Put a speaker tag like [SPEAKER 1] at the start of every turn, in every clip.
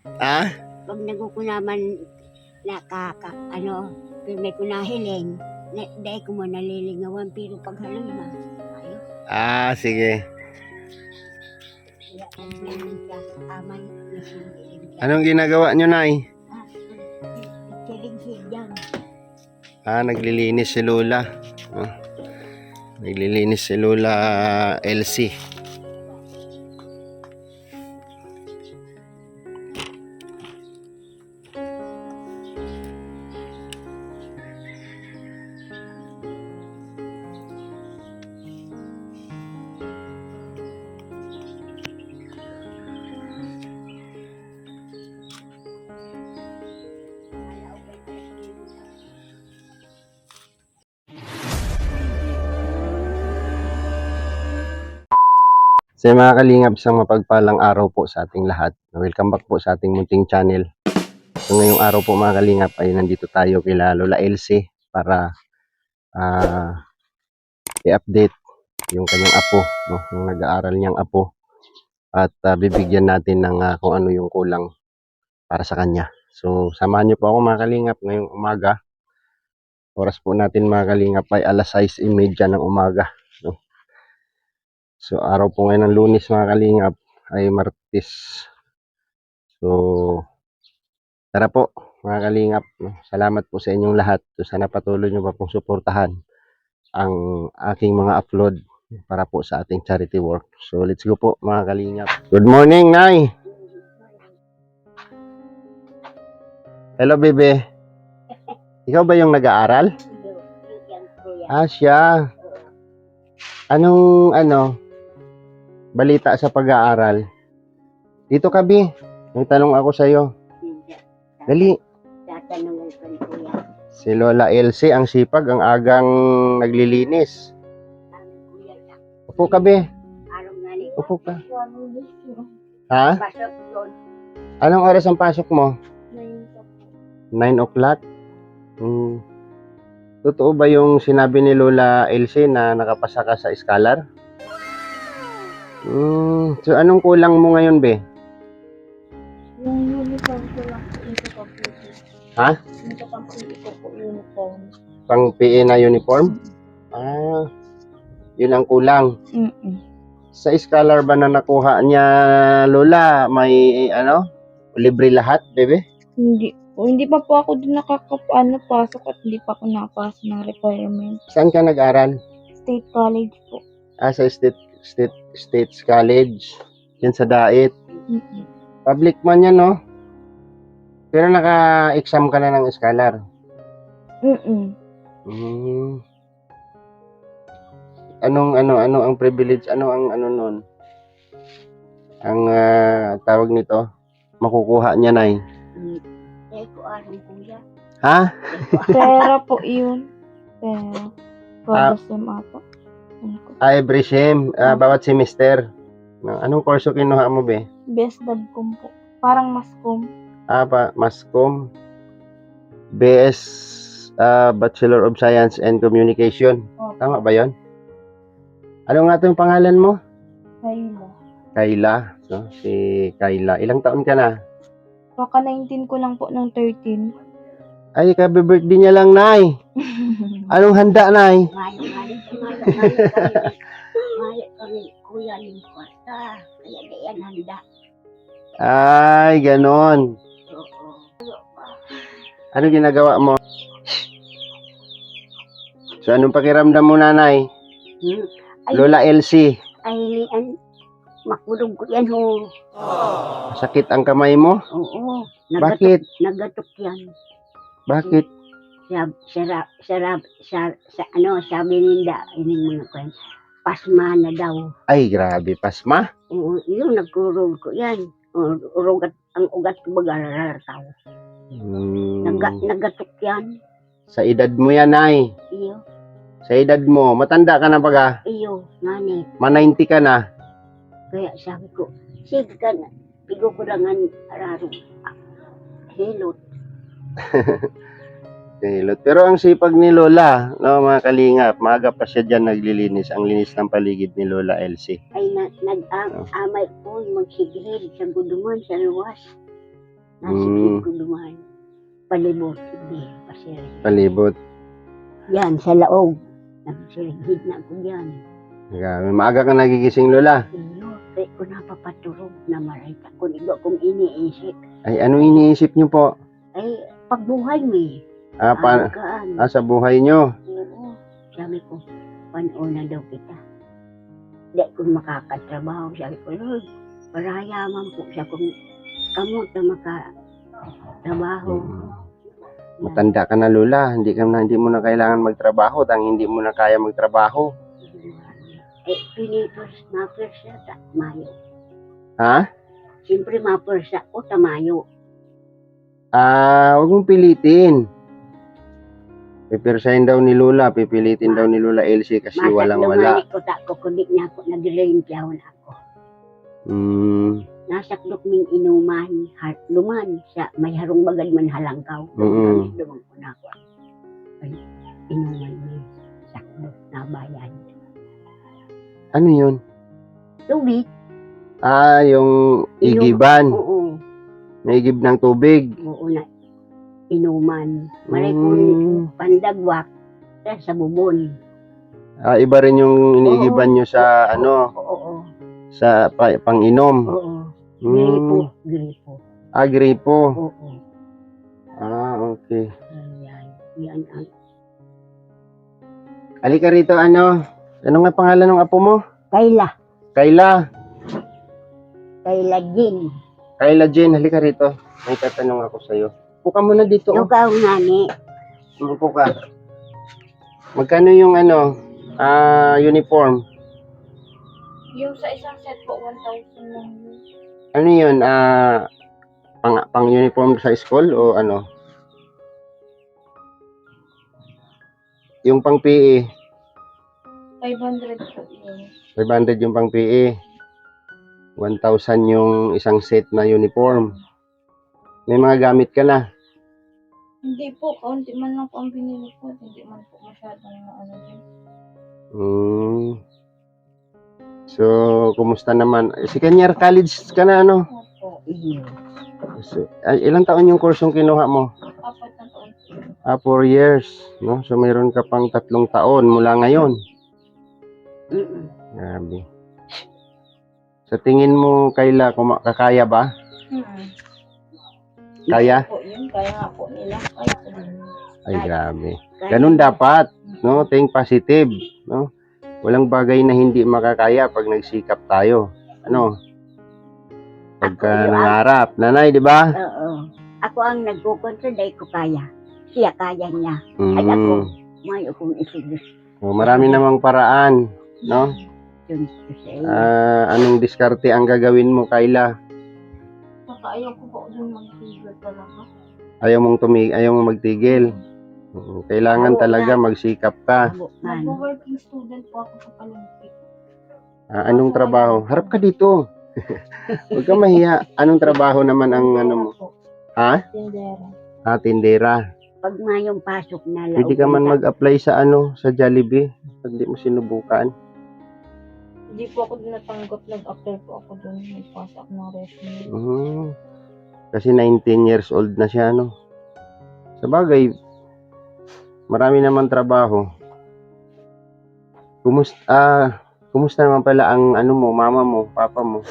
[SPEAKER 1] Ah?
[SPEAKER 2] Pag nagukunaman may kunahiling, dahil ko mo nalilingawan, pero pag halong na, ayos.
[SPEAKER 1] Sige.
[SPEAKER 2] Kaya nagbiling siya, aman, nasiling siya.
[SPEAKER 1] Anong ginagawa nyo, Nay?
[SPEAKER 2] Siling siya.
[SPEAKER 1] Naglilinis si Lola. Naglilinis si Lola Elsie. So mga kalingap, isang mapagpalang araw po sa ating lahat. Welcome back po sa ating munting channel. So ngayong araw po mga kalingap ay nandito tayo kila Lola Elsie para i-update yung kanyang apo, no? Yung nag-aaral niyang apo. At bibigyan natin ng kung ano yung kulang para sa kanya. So samahan niyo po ako mga kalingap ngayong umaga. Oras po natin mga kalingap ay alas 6:30 ng umaga. No? So araw po ngayon ng Lunes mga kalingap ay Martes. So tara po mga kalingap, no? Salamat po sa inyong lahat. So sana patuloy nyo pa pong suportahan ang aking mga upload para po sa ating charity work. So let's go po mga kalingap. Good morning, Nay! Hello, bebe. Ikaw ba yung nag-aaral? Siya. Anong balita sa pag-aaral? Dito ka, Bi. May tanong ako sa'yo. Dali.
[SPEAKER 2] Tatanungin ko ni Kuya.
[SPEAKER 1] Si Lola Elsie, ang sipag, ang agang naglilinis. Upo ka, Bi. Upo ka. Ha?
[SPEAKER 2] Pasok doon.
[SPEAKER 1] Anong oras ang pasok mo? 9 o'clock? Totoo ba yung sinabi ni Lola Elsie na nakapasa ka sa scholar? So anong kulang mo ngayon, Be?
[SPEAKER 3] Yung uniform ko lang po yung sa computer.
[SPEAKER 1] Ha?
[SPEAKER 3] Yung sa computer po uniform.
[SPEAKER 1] Pang PE na uniform? Yun ang kulang. Sa scholar ba na nakuha niya, Lola, may libre lahat, bebe?
[SPEAKER 3] Hindi pa po ako doon pasok at hindi pa ako napasok ng requirement.
[SPEAKER 1] Saan ka nag-aral?
[SPEAKER 3] State college po.
[SPEAKER 1] Sa States College. Yan sa Dait. Public man yan, no? Pero naka-exam ka na ng scholar. Anong ang privilege? Ano ang nun? Ang tawag nito? Makukuha niya, Nay.
[SPEAKER 2] Kuya.
[SPEAKER 1] Ha?
[SPEAKER 3] Pera po yun. Pera. Kada sem ato.
[SPEAKER 1] Every sem, bawat semester. Anong kurso kinuha mo, Be?
[SPEAKER 3] BSDADCOM po. Parang mascom.
[SPEAKER 1] Mascom. BS Bachelor of Science and Communication. Tama ba yon? Ano nga itong pangalan mo? Kayla. So, si Kayla. Ilang taon ka na?
[SPEAKER 3] Baka 19 ko lang po ng 13.
[SPEAKER 1] Ay, birthday niya lang, Nay. Anong handa, Nay?
[SPEAKER 2] Maya kami, Kuya, ng kwarta. Kaya diyan handa.
[SPEAKER 1] Ay, ganon.
[SPEAKER 2] Oo.
[SPEAKER 1] Ano ginagawa mo? So, anong pakiramdam mo, Nanay? Lola Elsie.
[SPEAKER 2] Ay, makulog ko yan, ho.
[SPEAKER 1] Sakit ang kamay mo?
[SPEAKER 2] Oo.
[SPEAKER 1] Bakit?
[SPEAKER 2] Nagatok yan.
[SPEAKER 1] Bakit?
[SPEAKER 2] Sabi ninda, ining mga kwan, pasma na daw.
[SPEAKER 1] Ay, grabe, pasma?
[SPEAKER 2] Oo, yun, nagkurog ko yan. Ang ugat ko baga tao. Nagatok yan.
[SPEAKER 1] Sa edad mo yan, Nay.
[SPEAKER 2] Iyo.
[SPEAKER 1] Sa edad mo, matanda ka na baga?
[SPEAKER 2] Iyo, ngani.
[SPEAKER 1] Ma-90 ka na?
[SPEAKER 2] Kaya sabi ko, sige ka na. Pigo ko lang ang araro. Hilot.
[SPEAKER 1] Pero ang sipag ni Lola, no, mga kalingap, maaga pa siya dyan naglilinis. Ang linis ng paligid ni Lola Elsie.
[SPEAKER 2] Ay, nag-amay po, magsigihid sa guduman, sa luwas. Nasa
[SPEAKER 1] Mm.
[SPEAKER 2] ko dumaan. Palibot, hindi, pasirin.
[SPEAKER 1] Palibot.
[SPEAKER 2] Yan, sa laog. Nagsirigid na ko yan.
[SPEAKER 1] Grabe. Maaga ka nagigising, Lola.
[SPEAKER 2] Iyo, kaya ko napapaturog na marita ko. Igo kong iniisip.
[SPEAKER 1] Ay, ano iniisip niyo po?
[SPEAKER 2] Ay, pagbuhay mo eh. Kaan.
[SPEAKER 1] sa buhay niyo.
[SPEAKER 2] Oo. Sabi ko, panuna daw kita. Di ko makakatrabaho. Sabi ko, Lord, parayaman po siya kung kamot na makatrabaho.
[SPEAKER 1] Matanda ka na, Lola. Hindi mo na kailangan magtrabaho. Hindi mo na kaya magtrabaho.
[SPEAKER 2] Eh, mapirsa sa Mayo.
[SPEAKER 1] Ha?
[SPEAKER 2] Siyempre mapirsa ko sa Mayo.
[SPEAKER 1] Huwag mong pilitin. Pipirsahin daw ni Lola. Pipilitin daw ni Lola Elsie kasi walang wala.
[SPEAKER 2] Masak ko ta ko kundi na ako nag-rain kyawan ako. Nasakdok ming inuman, luman sa may harong bagad man halangkaw. Dumang ko na ako. Ay, inuman may sakdok na bayan.
[SPEAKER 1] Ano yun?
[SPEAKER 2] Tubig?
[SPEAKER 1] Yung igiban.
[SPEAKER 2] Oo.
[SPEAKER 1] May igib ng tubig.
[SPEAKER 2] Oo na. Inuman. Malay ko pandagwak sa bubon.
[SPEAKER 1] Iba rin yung iniigiban nyo sa
[SPEAKER 2] Oo.
[SPEAKER 1] sa pang-inom.
[SPEAKER 2] Oo. Gripo.
[SPEAKER 1] Gripo.
[SPEAKER 2] Oo.
[SPEAKER 1] Okay.
[SPEAKER 2] Ayan. Yan ang
[SPEAKER 1] Halika rito, ano nga pangalan ng apo mo?
[SPEAKER 2] Kayla.
[SPEAKER 1] Kayla
[SPEAKER 2] Jean.
[SPEAKER 1] Kayla Jane, halika rito. May tatanong ako sa'yo. Puka muna dito.
[SPEAKER 2] Ikaw nani.
[SPEAKER 1] Upo ka. Magkano yung uniform?
[SPEAKER 3] Yung sa isang set po, 1,000 lang yun.
[SPEAKER 1] Ano yun? Pang uniform sa school o ano? Yung pang PE?
[SPEAKER 3] 500 po yun.
[SPEAKER 1] 500 yung pang PE. 1,000 yung isang set na uniform. May mga gamit ka na?
[SPEAKER 3] Hindi po, kaunti man lang po ang binili ko. Hindi man po masyadong dyan.
[SPEAKER 1] So, kumusta naman? Second-year college ka na, ano?
[SPEAKER 3] Opo.
[SPEAKER 1] So, ilang taon yung kursong kinuha mo?
[SPEAKER 3] 4 na taon4 po.
[SPEAKER 1] years, no? So, mayroon ka pang 3 taon mula ngayon. Grabe. Sa tingin mo, Kayla, kakaya ba? Kaya?
[SPEAKER 3] Po yun, kaya nga po nila. Kaya po din.
[SPEAKER 1] Ay, grabe. Ganun dapat, no? Think positive, no? Walang bagay na hindi makakaya pag nagsikap tayo. Ano? Pagka nangarap. Nanay, di ba?
[SPEAKER 2] Oo. Ako ang nagkukontra, ko kaya. Siya kaya niya. Ay ako, may akong isigis.
[SPEAKER 1] Marami namang paraan, no?
[SPEAKER 2] Yun ko sa iyo.
[SPEAKER 1] Anong diskarte ang gagawin mo, Kayla?
[SPEAKER 3] Saka ayaw ko po din mag-figure talaga.
[SPEAKER 1] Ayaw mong magtigil. Kailangan talaga magsikap ka.
[SPEAKER 3] Nag-working student po ako sa Palengke.
[SPEAKER 1] Anong trabaho? Harap ka dito. Huwag ka mahiya. Anong trabaho naman ang ano mo? Ha?
[SPEAKER 3] Tindera.
[SPEAKER 1] Tindera.
[SPEAKER 2] Pag mayong pasok na laog.
[SPEAKER 1] Pwede ka man mag-apply sa sa Jollibee. Pag di mo sinubukan.
[SPEAKER 3] Hindi po ako natanggap. Nag-apply po ako doon. Nagpasa ako ng resume.
[SPEAKER 1] Kasi 19 years old na siya, no? Sa bagay, marami naman trabaho. Kumusta naman pala ang mama mo, papa mo?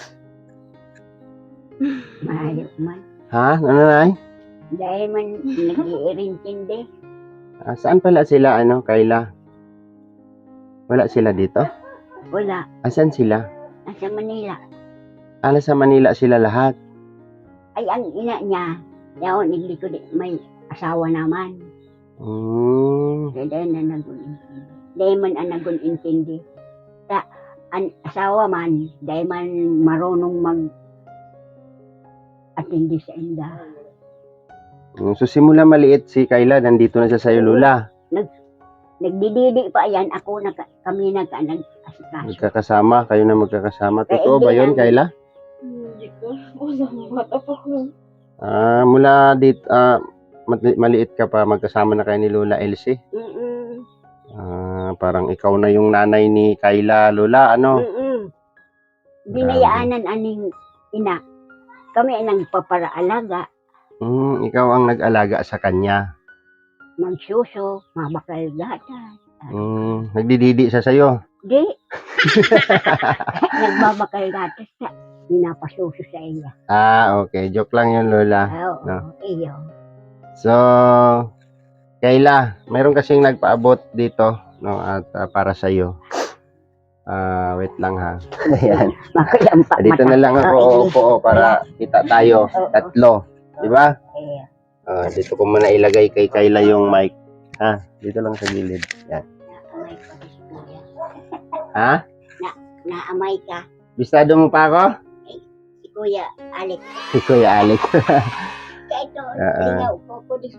[SPEAKER 2] Mahayop man.
[SPEAKER 1] Ha? Ano na?
[SPEAKER 2] Dahil man nag-iirintindi.
[SPEAKER 1] Saan pala sila, Kayla? Wala sila dito?
[SPEAKER 2] Wala.
[SPEAKER 1] Asan sila?
[SPEAKER 2] Nasa Manila.
[SPEAKER 1] Sa Manila sila lahat?
[SPEAKER 2] Ay, ang ina niya, yaon, hindi ko may asawa naman. Dahil na nagun-intindi. Dahil man ang nagun-intindi. Ang asawa man, dahil man marunong mag-atindi sa inda.
[SPEAKER 1] So, simula maliit si Kayla, nandito na siya sa'yo, Lola.
[SPEAKER 2] Nagdididi pa yan, kami nag-asikaso.
[SPEAKER 1] Magkakasama, kayo na magkakasama. Totoo ba yun, Kayla?
[SPEAKER 3] Hindi ko. Masama bata pa ko.
[SPEAKER 1] Mula dito, maliit ka pa, magkasama na kayo ni Lola Elsie. Parang ikaw na yung nanay ni Kayla, Lola, ano?
[SPEAKER 2] Binayaanan aning ina. Kami ang nagpaparaalaga.
[SPEAKER 1] Ikaw ang nag-alaga sa kanya.
[SPEAKER 2] Magsuso, mabakal gatas.
[SPEAKER 1] Nagdididi siya sa'yo.
[SPEAKER 2] Di. Nagbabakal gatas sa pinapasuso sa iya.
[SPEAKER 1] Okay. Joke lang yun, Lola.
[SPEAKER 2] Oo,
[SPEAKER 1] No.
[SPEAKER 2] iyo.
[SPEAKER 1] So, Kayla, mayroon kasing nagpaabot dito, no, at para sa iyo. Wait lang ha. Ayan.
[SPEAKER 2] Makayampak mata.
[SPEAKER 1] Dito na lang ako upo para kita tayo. Tatlo, di ba?
[SPEAKER 2] Iya.
[SPEAKER 1] Dito ko muna ilagay kay Kayla yung mic. Dito lang sa gilid. Yan.
[SPEAKER 2] Naamay ka si Kuya.
[SPEAKER 1] Ha?
[SPEAKER 2] Naamay ka.
[SPEAKER 1] Bisado mo pa ako?
[SPEAKER 2] Si Kuya Alex.
[SPEAKER 1] Si Kuya Alex.
[SPEAKER 2] Kaya ito, lingaw ko di.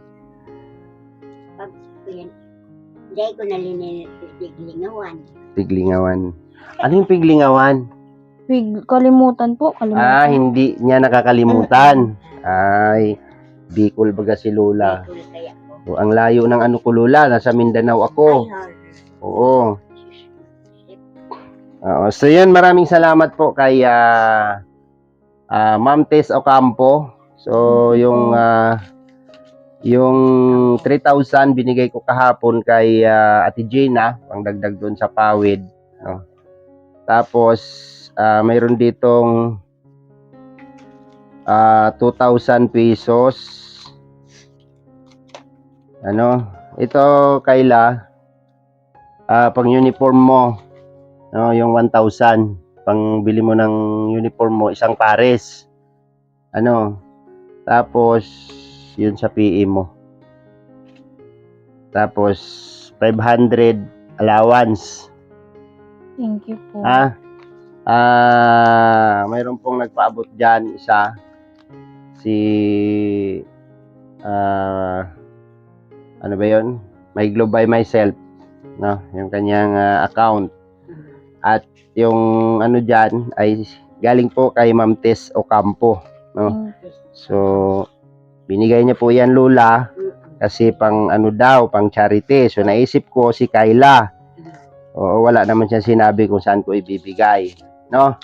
[SPEAKER 2] Pag Kuya, hindi ko nalilingawan.
[SPEAKER 1] Piglingawan. Ano yung piglingawan?
[SPEAKER 3] Kalimutan po, kalimutan.
[SPEAKER 1] Hindi niya nakakalimutan. Ay, Bicol baga si Lola.
[SPEAKER 2] Kaya ko.
[SPEAKER 1] Ang layo ng ano ko, Lola. Nasa Mindanao ako. Oo. So yun, maraming salamat po kay Ma'am Tess Ocampo. So yung 3,000 binigay ko kahapon kay Ate Gina, pangdagdag doon sa pawid, no? Tapos mayroon ditong 2,000 pesos. Ito Kayla, pang uniform mo, no, yung 1,000 pang bili mo ng uniform mo, isang pares. Tapos yun sa PE mo. Tapos 500 allowance.
[SPEAKER 3] Thank you po.
[SPEAKER 1] Mayroon pong nagpaabot dyan isa, si ano ba yun? My Globe by Myself, no? Yung kanyang account. At yung ano dyan ay galing po kay Ma'am Tess Ocampo, no? So binigay niya po yan, Lola, kasi pang ano daw, pang charity. So naisip ko si Kayla. Wala naman siya sinabi kung saan ko ibibigay, no?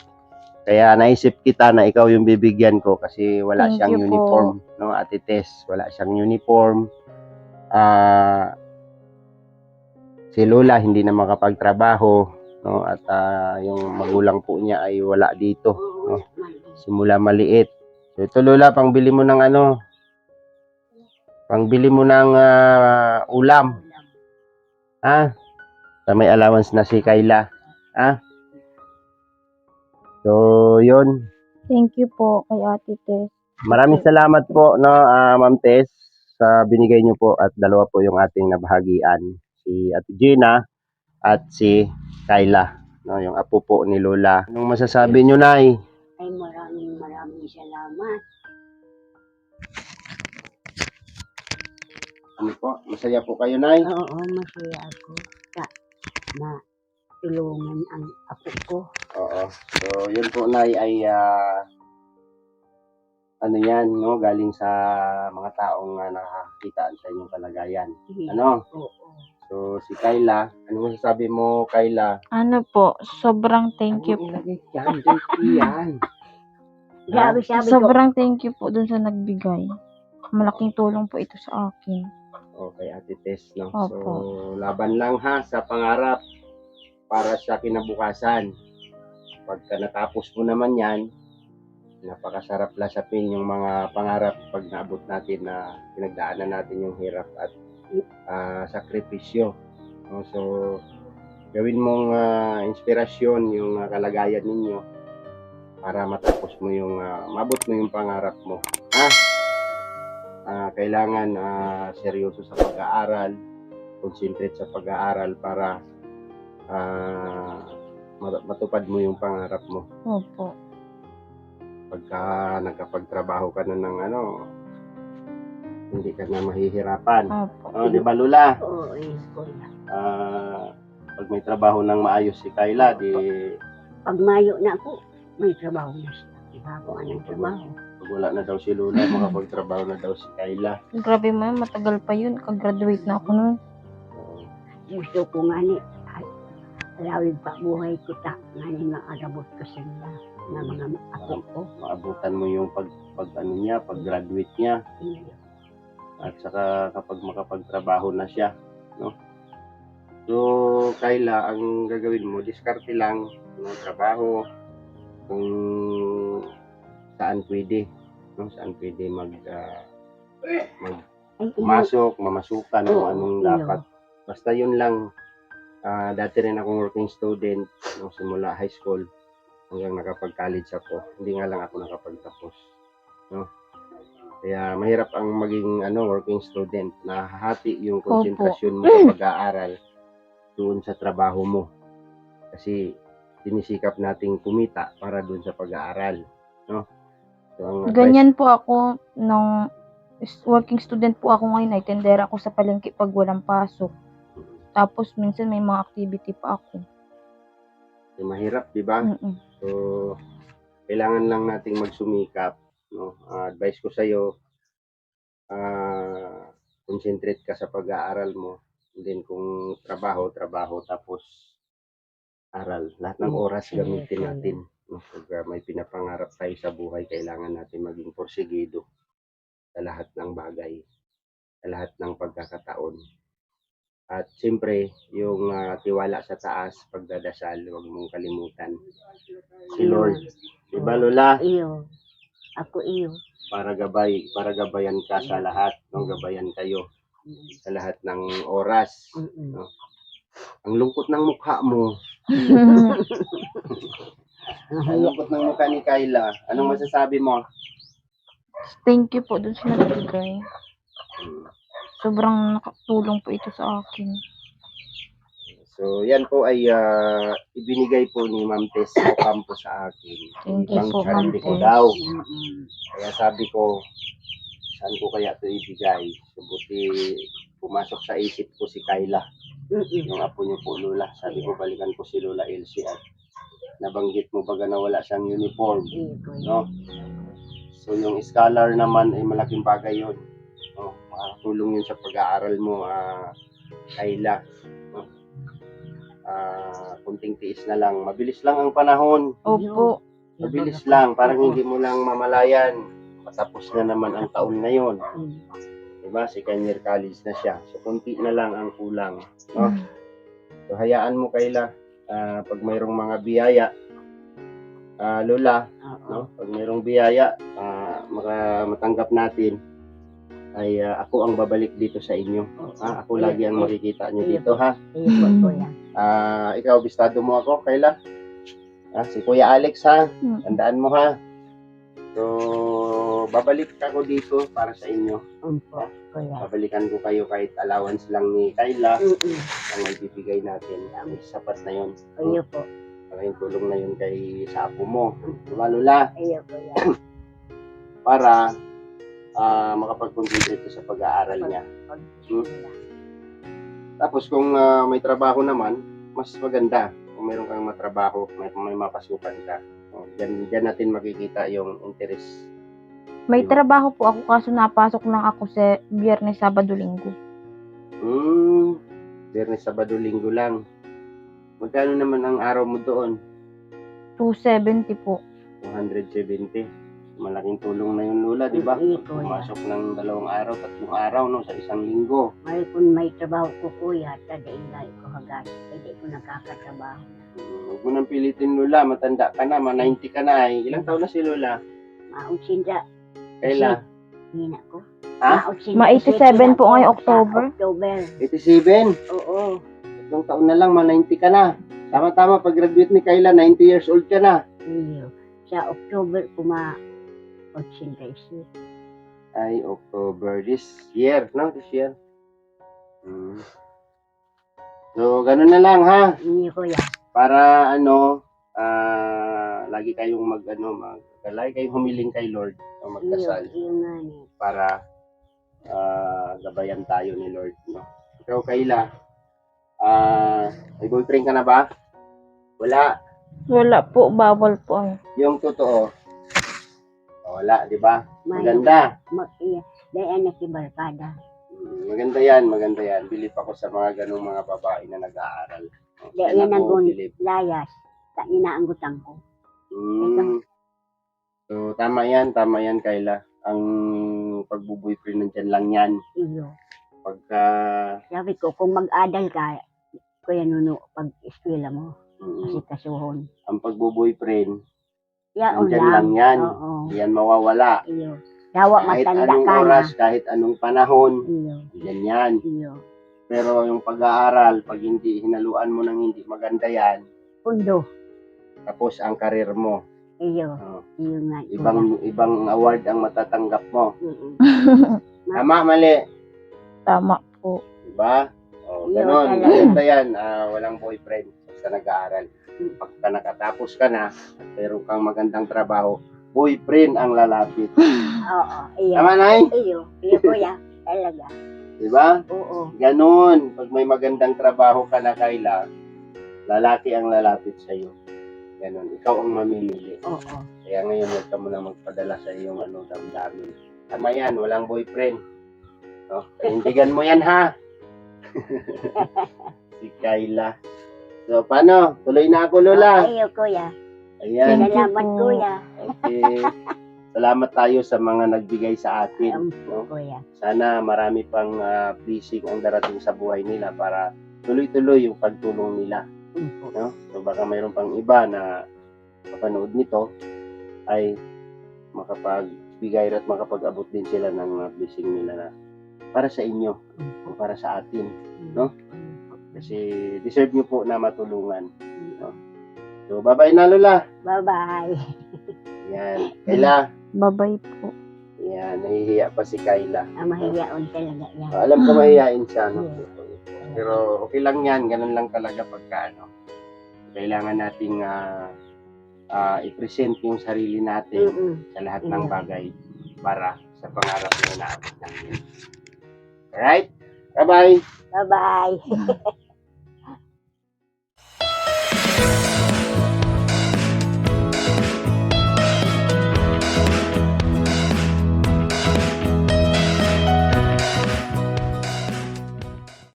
[SPEAKER 1] Kaya naisip kita na ikaw yung bibigyan ko kasi wala
[SPEAKER 3] Thank
[SPEAKER 1] siyang
[SPEAKER 3] you
[SPEAKER 1] uniform, no, Ate Tess. Wala siyang uniform. Si Lola hindi na makapagtrabaho, no? At yung magulang po niya ay wala dito, no? Simula maliit. So ito, Lola, pangbili mo ng pangbili mo ng ulam. May allowance na si Kayla. So, yun.
[SPEAKER 3] Thank you po kay Ate Tess.
[SPEAKER 1] Maraming salamat po, no, Ma'am Tess, sa binigay niyo po, at dalawa po yung ating nabahagian. Si Ate Gina at si Kayla, no, yung apo po ni Lola. Anong masasabi niyo, Nay?
[SPEAKER 2] Ay maraming salamat.
[SPEAKER 1] Ano po? Masaya po kayo, Nay?
[SPEAKER 2] Oo, masaya ako sa matulungan ang apo ko.
[SPEAKER 1] Oo. So, yun po, Nay, ay ano yan, no? Galing sa mga taong nakakakitaan sa inyong kalagayan. Ano?
[SPEAKER 2] Oo.
[SPEAKER 1] So, si Kayla, ano masasabi mo, Kayla?
[SPEAKER 3] Ano po, sobrang thank you po.
[SPEAKER 1] Yan.
[SPEAKER 2] Grabe sabi ko.
[SPEAKER 3] Sobrang thank you po dun sa nagbigay. Malaking tulong po ito sa akin.
[SPEAKER 1] Okay, Ate Tess, no?
[SPEAKER 3] Opo.
[SPEAKER 1] So, laban lang ha sa pangarap para sa kinabukasan. Pagka natapos mo naman yan, napakasarap lasapin yung mga pangarap pag naabot natin na pinagdaanan natin yung hirap at sakripisyo. No? So, gawin mong inspirasyon yung kalagayan ninyo para matapos mo yung, mabot mo yung pangarap mo. Kailangan seryoso sa pag-aaral, concentrate sa pag-aaral para matupad mo yung pangarap mo.
[SPEAKER 3] Opo.
[SPEAKER 1] Pagka nagkapagtrabaho ka na ng hindi ka na mahihirapan.
[SPEAKER 3] Opo.
[SPEAKER 1] Di ba, Lola?
[SPEAKER 2] Oo, kuya.
[SPEAKER 1] Pag may trabaho ng maayos si Kayla, di...
[SPEAKER 2] Pag mayo na ako, may trabaho na siya. Bago anong trabaho.
[SPEAKER 1] Pag wala na daw si Lola, makapagtrabaho na daw si Kayla.
[SPEAKER 3] Grabe mo yun, matagal pa yun. Kag-graduate na ako nun.
[SPEAKER 2] Gusto ko nga ni, Lawig pa buhay ko ta. Ngayon nga arabot ko sila na mga ako ko.
[SPEAKER 1] Maabutan mo yung ano niya, pag-graduate niya.
[SPEAKER 2] Iyo.
[SPEAKER 1] At saka kapag makapagtrabaho na siya, no? So, Kayla, ang gagawin mo, diskarte lang ng trabaho, kung saan pwede, no? Saan pwede
[SPEAKER 2] Ay, iyo.
[SPEAKER 1] pumasok, mamasukan, kung
[SPEAKER 2] Oo,
[SPEAKER 1] anong
[SPEAKER 2] iyo.
[SPEAKER 1] dapat. Basta yun lang. Dati rin akong working student, no? Simula high school hanggang nakapag-college ako. Hindi nga lang ako nakapagtapos, no? Kaya mahirap ang maging working student. Nahahati yung konsentrasyon mo sa pag-aaral doon sa trabaho mo. Kasi sinisikap nating kumita para doon sa pag-aaral, no? So ang advice,
[SPEAKER 3] Ganyan po ako nung working student po ako ngayon, ay tendera ako sa palengke pag walang pasok. Tapos minsan may mga activity pa ako.
[SPEAKER 1] mahirap, di ba? So kailangan lang nating magsumikap, no? Advice ko sa iyo, concentrate ka sa pag-aaral mo. And then kung trabaho, tapos aral. Lahat ng oras gamitin natin. No? Pag may pinapangarap tayo sa buhay, kailangan natin maging porsigido sa lahat ng bagay, sa lahat ng pagkakataon. At siyempre, yung tiwala sa taas, pagdadasal, huwag mong kalimutan. Si Lord, di ba Lola?
[SPEAKER 2] Iyo. Ako iyo.
[SPEAKER 1] Para gabayan ka sa lahat, no? Gabayan kayo sa lahat ng oras.
[SPEAKER 2] Mm-mm.
[SPEAKER 1] Ang lungkot ng mukha mo. Ang lungkot ng mukha ni Kayla. Anong masasabi mo?
[SPEAKER 3] Thank you po dun sa nagbigay. Sobrang nakatulong po ito sa akin.
[SPEAKER 1] So, yan po ay ibinigay po ni Ma'am Tess Ocampo sa akin.
[SPEAKER 3] Thank you
[SPEAKER 1] Ibang
[SPEAKER 3] po,
[SPEAKER 1] sarili
[SPEAKER 3] Ma'am
[SPEAKER 1] ko
[SPEAKER 3] Tess.
[SPEAKER 1] daw.
[SPEAKER 2] Mm-mm.
[SPEAKER 1] Kaya sabi ko, saan ko kaya ito ibigay? So, buti pumasok sa isip ko si Kayla.
[SPEAKER 2] Mm-mm.
[SPEAKER 1] Yung apo niyo po, Lola. Sabi ko, balikan ko si Lola Elsie at nabanggit mo baga na wala siyang uniform.
[SPEAKER 2] Iyo ko yan.
[SPEAKER 1] No? So, yung scholar naman ay malaking bagay yun. No? Makakatulong yun sa pag-aaral mo, Kayla. No? Kunting tiis na lang. Mabilis lang ang panahon.
[SPEAKER 3] Opo.
[SPEAKER 1] Mabilis lang. Parang hindi mo lang mamalayan. Matapos na naman ang taon ngayon. Diba? Second year college na siya. So, kunti na lang ang kulang. No? So, hayaan mo, Kayla. Pag mayroong mga biyaya, Lola,
[SPEAKER 2] Oo.
[SPEAKER 1] no? Pag mayroong biyaya, matanggap natin, ay ako ang babalik dito sa inyo. Ako lagi ang makikita nyo dito, ha?
[SPEAKER 2] Iyo ko yan.
[SPEAKER 1] Ikaw, bistado mo ako, Kayla. Si Kuya Alex, ha? Tandaan mo, ha? So, babalik ako dito para sa inyo.
[SPEAKER 2] Umpo ko yan.
[SPEAKER 1] Babalikan ko kayo kahit allowance lang ni Kayla
[SPEAKER 2] Mm-mm.
[SPEAKER 1] ang ibibigay natin. Sapat na yun.
[SPEAKER 2] Iyo po.
[SPEAKER 1] Malaking tulong na yun sa apo mo. Diba, Lola?
[SPEAKER 2] Iyo ko yan.
[SPEAKER 1] Para makapag-concentrate sa pag-aaral niya. Tapos kung may trabaho naman, mas maganda. Kung meron kang matrabaho, may mapasukan ka. Diyan natin makikita yung interest.
[SPEAKER 3] May trabaho po ako kaso napasok lang ako sa Biyernes, Sabado, Linggo.
[SPEAKER 1] Biyernes, Sabado, Linggo lang. Magkano naman ang araw mo doon?
[SPEAKER 3] 270 po.
[SPEAKER 1] 270. Malaking tulong na yun, Lola, di ba?
[SPEAKER 2] Iyo ko yan.
[SPEAKER 1] Pumasok ng 2 araw, 3 araw, no, sa isang linggo.
[SPEAKER 2] May kung may trabaho ko kuya, tadaingay ko hagas. Hindi ko nakakatrabaho.
[SPEAKER 1] Huwag mo nang pilitin, Lola. Matanda ka na, 90 ka na. Ilang taon na si Lola?
[SPEAKER 2] Maunsinda.
[SPEAKER 1] Kayla?
[SPEAKER 2] Hina ko.
[SPEAKER 1] Ha?
[SPEAKER 3] Ma-87 po ngayong October.
[SPEAKER 2] October.
[SPEAKER 1] 87.
[SPEAKER 2] Oo.
[SPEAKER 1] 3 taon na lang, 90 ka na. Tama-tama, pag-graduate ni Kayla, 90 years old ka na.
[SPEAKER 2] Iyo. Sa October ko ma-86.
[SPEAKER 1] Ay, October this year, no? This year. So, ganun na lang, ha?
[SPEAKER 2] Iyo ko yan.
[SPEAKER 1] Para, lagi kayong lagi kayong humiling kay Lord o magdasal
[SPEAKER 2] Iyo nga ni.
[SPEAKER 1] para gabayan tayo ni Lord, no? Ikaw, Kayla, may boyfriend ka na ba? Wala.
[SPEAKER 3] Wala po, bawal po.
[SPEAKER 1] Yung totoo, wala, di ba? Maganda.
[SPEAKER 2] Dahil nakibarkada.
[SPEAKER 1] Maganda yan, maganda yan. Bilip ako sa mga ganung mga babae na nag-aaral.
[SPEAKER 2] Di
[SPEAKER 1] Kaya
[SPEAKER 2] yan
[SPEAKER 1] ako,
[SPEAKER 2] ang
[SPEAKER 1] Philip.
[SPEAKER 2] layas. Ta inaanggutan ko.
[SPEAKER 1] So, tama yan, Kayla. Ang pagbo-boyfriend nandyan lang yan.
[SPEAKER 2] Iyo.
[SPEAKER 1] Pagka,
[SPEAKER 2] Sabi ko, kung mag-adal ka, Kuya Nuno, pag eskwela mo, kasi kasuhon.
[SPEAKER 1] ang pagbo-boyfriend,
[SPEAKER 2] Yaon
[SPEAKER 1] nandyan
[SPEAKER 2] lang.
[SPEAKER 1] lang yan.
[SPEAKER 2] Oo.
[SPEAKER 1] Hindi yan mawawala.
[SPEAKER 2] Iyo. Dawa
[SPEAKER 1] Kahit
[SPEAKER 2] matanda
[SPEAKER 1] anong
[SPEAKER 2] ka
[SPEAKER 1] oras,
[SPEAKER 2] na.
[SPEAKER 1] kahit anong panahon,
[SPEAKER 2] Iyo.
[SPEAKER 1] nandyan yan.
[SPEAKER 2] Iyo.
[SPEAKER 1] Pero yung pag-aaral, pag hindi hinaluan mo ng hindi maganda yan,
[SPEAKER 2] Pundo.
[SPEAKER 1] tapos ang karir mo.
[SPEAKER 2] Iyo.
[SPEAKER 1] Oh,
[SPEAKER 2] Iyo nga.
[SPEAKER 1] ibang award ang matatanggap mo.
[SPEAKER 2] Mm-mm.
[SPEAKER 1] Tama, mali.
[SPEAKER 3] Tama po.
[SPEAKER 1] Diba? O,
[SPEAKER 2] Iyo,
[SPEAKER 1] ganon.
[SPEAKER 2] talaga.
[SPEAKER 1] Maganda yan. Walang boyfriend basta nag-aaral. Pagka nakatapos ka na at meron kang magandang trabaho, boyfriend ang lalapit.
[SPEAKER 2] Oo. Iyo.
[SPEAKER 1] Tama, Nay?
[SPEAKER 2] Iyo. Iyo, Kuya. Talaga.
[SPEAKER 1] Diba?
[SPEAKER 2] Oo.
[SPEAKER 1] Ganon. Pag may magandang trabaho ka na, Kayla, lalaki ang lalapit sa'yo. Ganon. Ikaw ang mamimili.
[SPEAKER 2] Oo.
[SPEAKER 1] Kaya ngayon, huwag ka muna magpadala sa iyong damdamin. Tama yan, walang boyfriend. No? Panindigan mo yan, ha? Si Kayla. So, paano? Tuloy na ako, Lola.
[SPEAKER 2] Iyo, Kuya.
[SPEAKER 1] Ayan.
[SPEAKER 3] Thank you
[SPEAKER 2] Salamat,
[SPEAKER 3] po.
[SPEAKER 2] Kuya.
[SPEAKER 1] Okay. Salamat tayo sa mga nagbigay sa atin. No?
[SPEAKER 2] Kuya.
[SPEAKER 1] Sana marami pang blessing ang darating sa buhay nila para tuloy-tuloy yung pagtulong nila. No? So baka mayroon pang iba na kapanood nito ay makapagbigay at makapag-abot din sila ng blessing nila na para sa inyo o para sa atin. No? Kasi deserve nyo po na matulungan. No? So bye-bye na, Lola.
[SPEAKER 2] Bye-bye.
[SPEAKER 1] Yan. Kayla.
[SPEAKER 3] Bye-bye po.
[SPEAKER 1] Yan. Nahihiya pa si Kayla.
[SPEAKER 2] Mahiyaon talaga yan.
[SPEAKER 1] Alam ko mahihiyain siya. No?
[SPEAKER 2] Yeah.
[SPEAKER 1] Pero okay lang yan. Ganun lang talaga pagka kailangan nating i-present yung sarili natin sa lahat ng bagay para sa pangarap na naabot natin. Alright? Bye-bye!
[SPEAKER 2] Bye-bye.